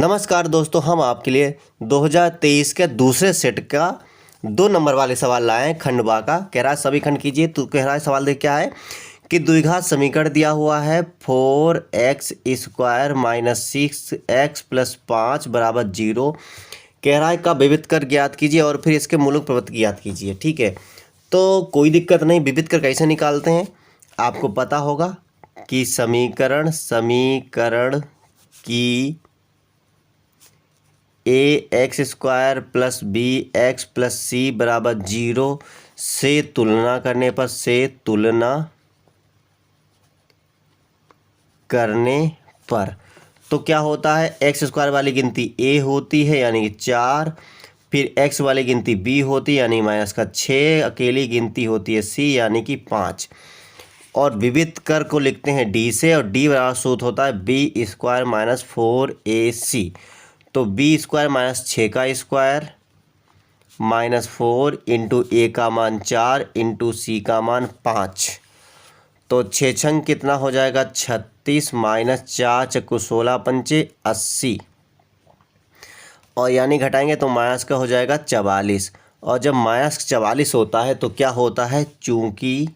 नमस्कार दोस्तों, हम आपके लिए 2023 के दूसरे सेट का 2 नंबर वाले सवाल लाए हैं। खंड बा का कह रहा है सभी खंड कीजिए। तो कह रहा है सवाल देख क्या है कि द्विघात समीकरण दिया हुआ है 4x² माइनस 6x प्लस 5 बराबर 0। कह रहा है का विविध कर ज्ञात कीजिए और फिर इसके मूलक प्रवृत्ति ज्ञात कीजिए। ठीक है, तो कोई दिक्कत नहीं। विविध कर कैसे निकालते हैं आपको पता होगा कि समीकरण की ax² plus bx plus c बराबर 0 से तुलना करने पर तो क्या होता है, x² वाली गिनती a होती है यानी कि 4, फिर x वाली गिनती b होती है यानी -6, अकेली गिनती होती है c यानी कि 5। और विविध कर को लिखते हैं d से और d बराबर सूत्र होता है b² माइनस 4ac। तो b² माइनस 6 का स्क्वायर माइनस 4 इंटू a का मान 4 इंटू c का मान 5। तो 6 छंग कितना हो जाएगा 36 माइनस 4 चक्कू 16 पंचे 80 और यानी घटाएंगे तो माइनस का हो जाएगा 44। और जब माइनस 44 होता है तो क्या होता है, चूंकि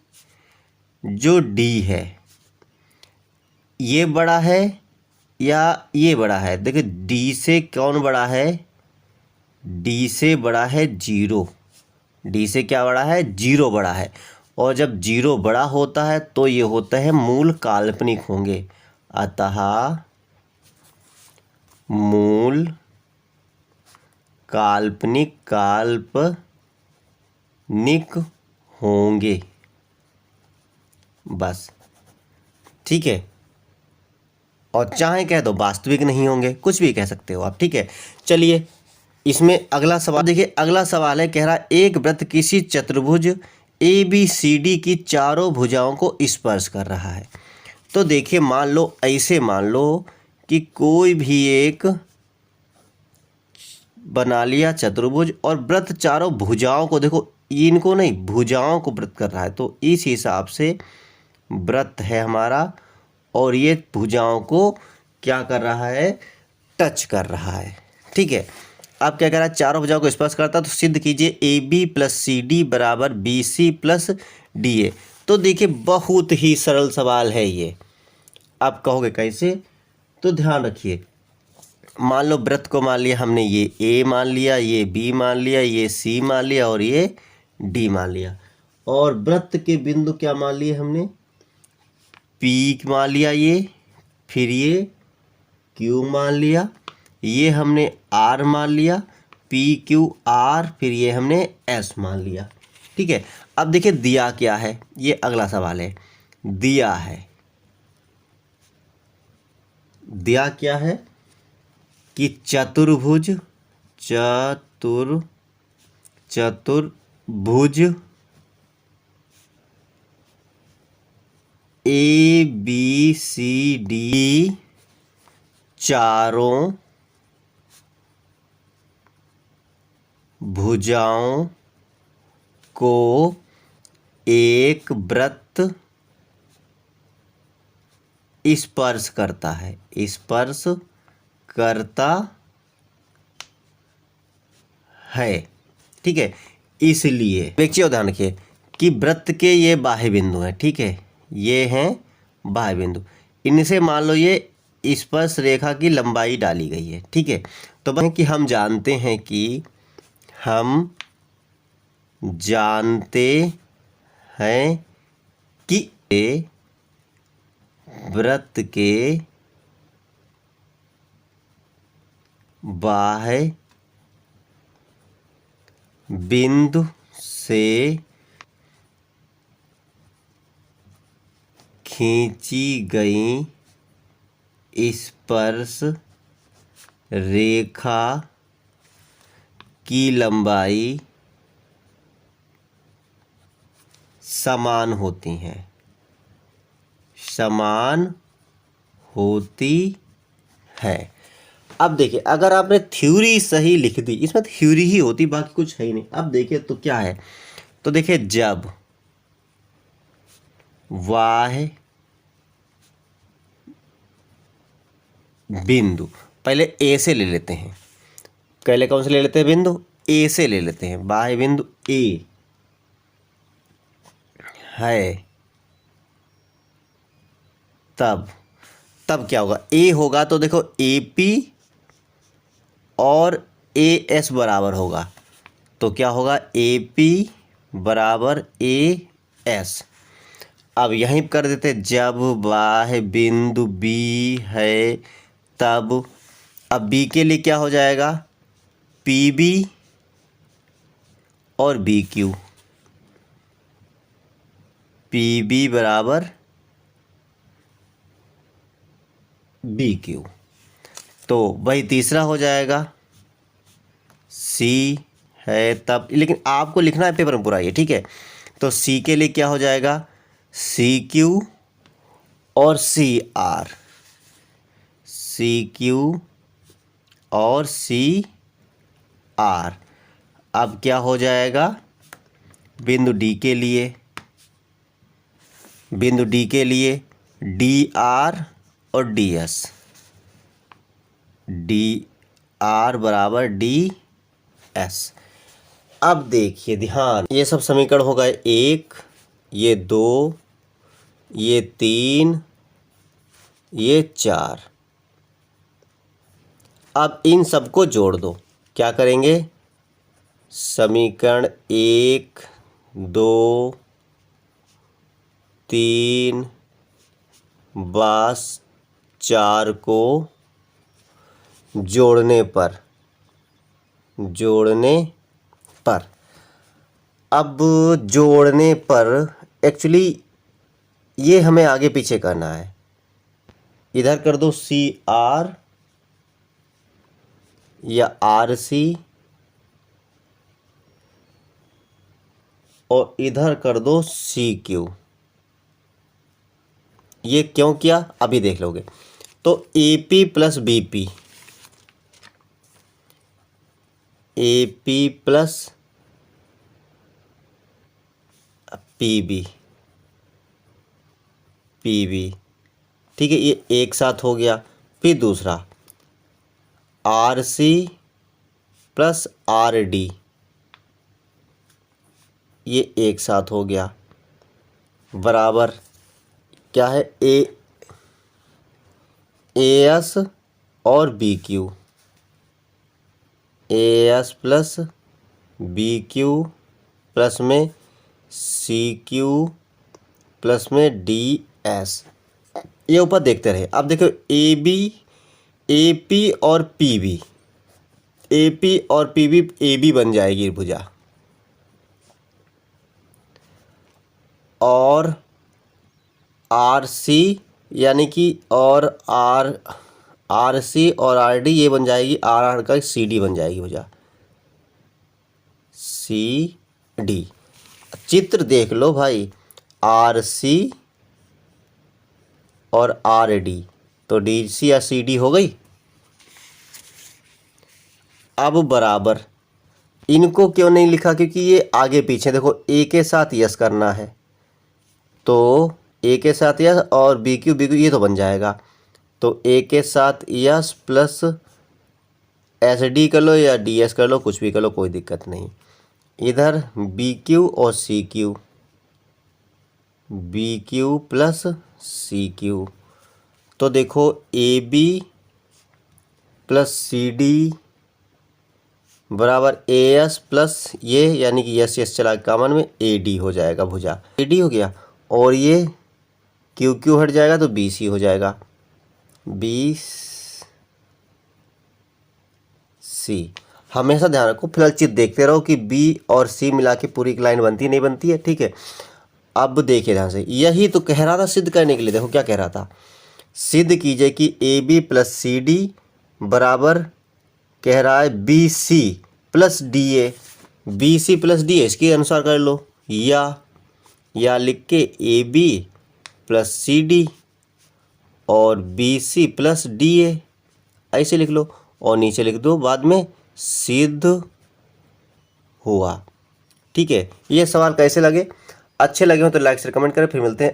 जो d है ये बड़ा है या ये बड़ा है। देखिए d से कौन बड़ा है, d से बड़ा है 0। d से क्या बड़ा है, 0 बड़ा है। और जब 0 बड़ा होता है तो ये होता है मूल काल्पनिक होंगे, अतः मूल काल्पनिक होंगे, बस। ठीक है, और चाहे कह दो वास्तविक नहीं होंगे, कुछ भी कह सकते हो आप। ठीक है, चलिए इसमें अगला सवाल देखिए। अगला सवाल है, कह रहा एक वृत्त किसी चतुर्भुज ABCD की चारों भुजाओं को स्पर्श कर रहा है। तो देखिए मान लो, ऐसे मान लो कि कोई भी एक बना लिया चतुर्भुज और वृत्त चारों भुजाओं को, देखो इनको नहीं भुजाओं को वृत्त कर रहा है, तो इस हिसाब से वृत्त है हमारा और ये भुजाओं को क्या कर रहा है, टच कर रहा है। ठीक है, अब क्या कह रहा है, चारों भुजाओं को स्पर्श करता है तो सिद्ध कीजिए AB प्लस CD बराबर BC प्लस DA। तो देखिए बहुत ही सरल सवाल है ये। आप कहोगे कैसे, तो ध्यान रखिए। मान लो वृत्त को मान लिया हमने, ये A मान लिया, ये B मान लिया, ये C मान लिया और ये D मान लिया। और वृत्त के बिंदु क्या मान लिए हमने, P मान लिया ये, फिर ये Q मान लिया, ये हमने R मान लिया, PQR, फिर ये हमने S मान लिया। ठीक है, अब देखिए दिया क्या है, ये अगला सवाल है। दिया क्या है कि चतुर्भुज ABCD चारों भुजाओं को एक वृत्त स्पर्श करता है, ठीक है। इसलिए देखिए, ध्यान रखिए कि वृत्त के ये बाह्य बिंदु हैं। ठीक है, ये हैं बाह्य बिंदु, इनसे मान लो ये स्पर्श रेखा की लंबाई डाली गई है। ठीक है, तो वह कि हम जानते हैं कि वृत्त के बाह्य बिंदु से खींची गई स्पर्श रेखा की लंबाई समान होती है। अब देखिए, अगर आपने थ्योरी सही लिख दी, इसमें थ्योरी ही होती, बाकी कुछ है ही नहीं। अब देखिए तो क्या है, तो देखिए जब बाह्य बिंदु, पहले ए से ले लेते हैं। पहले कौन से ले लेते हैं बिंदु? ए से ले लेते हैं। बाह्य बिंदु ए है, तब क्या होगा? ए होगा तो देखो ए पी और ए एस बराबर होगा, तो क्या होगा? ए पी बराबर ए एस। अब यहीं कर देते, जब बाह्य बिंदु बी है तब, अब बी के लिए क्या हो जाएगा? पी बी और बी क्यू, पी बी बराबर बी क्यू, तो वही तीसरा हो जाएगा। सी है तब, लेकिन आपको लिखना है पेपर में पूरा ये, ठीक है? तो सी के लिए क्या हो जाएगा? सी क्यू और सी आर, सी क्यू और सी आर। अब क्या हो जाएगा? बिंदु डी के लिए, बिंदु डी के लिए डी आर और डी एस, डी आर बराबर डी एस। अब देखिए ध्यान, ये सब समीकरण हो गए 1, ये 2, ये 3, ये 4। अब इन सबको जोड़ दो। क्या करेंगे? समीकरण 1, 2, 3 बस 4 को जोड़ने पर अब जोड़ने पर एक्चुअली ये हमें आगे पीछे करना है। इधर कर दो सी आर या आर सी, और इधर कर दो सी क्यू। ये क्यों किया अभी देख लोगे। तो A P plus B P, A P plus P B, P B, ठीक है, ये एक साथ हो गया। फिर दूसरा R C plus R D, ये एक साथ हो गया, बराबर क्या है? ए एस और B Q, A S plus B Q plus में सी क्यू प्लस में डी एस। ये ऊपर देखते रहे। अब देखो ए बी, ए पी और पी बी, ए पी और पी बी, ए बी बन जाएगी भुजा, और आर सी यानी कि और आर सी और आर डी, ये बन जाएगी आर आर का सी डी बन जाएगी भुजा, सी डी। चित्र देख लो भाई, आर सी और आर डी, तो डी सी या सी डी हो गई। अब बराबर, इनको क्यों नहीं लिखा? क्योंकि ये आगे पीछे, देखो ए के साथ यस करना है तो ए के साथ यस, और बी क्यू ये तो बन जाएगा। तो ए के साथ यस प्लस एस डी कर लो या डी एस कर लो, कुछ भी कर लो, कोई दिक्कत नहीं। इधर बी क्यू और C Q, B Q plus C Q, तो देखो A B plus C D बराबर ए एस प्लस ये, यानी कि यस यस चला कॉमन में, ए डी हो जाएगा भुजा, ए डी हो गया। और ये क्यू क्यू हट जाएगा तो बी सी हो जाएगा, बी सी। हमेशा ध्यान रखो, फिलहाल चित्र देखते रहो कि बी और सी मिला के पूरी एक लाइन बनती नहीं बनती है, ठीक है? अब देखिए ध्यान से, यही तो कह रहा था सिद्ध करने के लिए। देखो क्या कह रहा था, सिद्ध कीजिए कि A B plus C D बराबर, कह रहा है B C plus D A, B C plus D A, इसके अनुसार कर लो, या लिख के A B plus C D और B C plus D A, ऐसे लिख लो, और नीचे लिख दो बाद में सिद्ध हुआ। ठीक है, ये सवाल कैसे लगे? अच्छे लगे हो तो लाइक से कमेंट करें। फिर मिलते हैं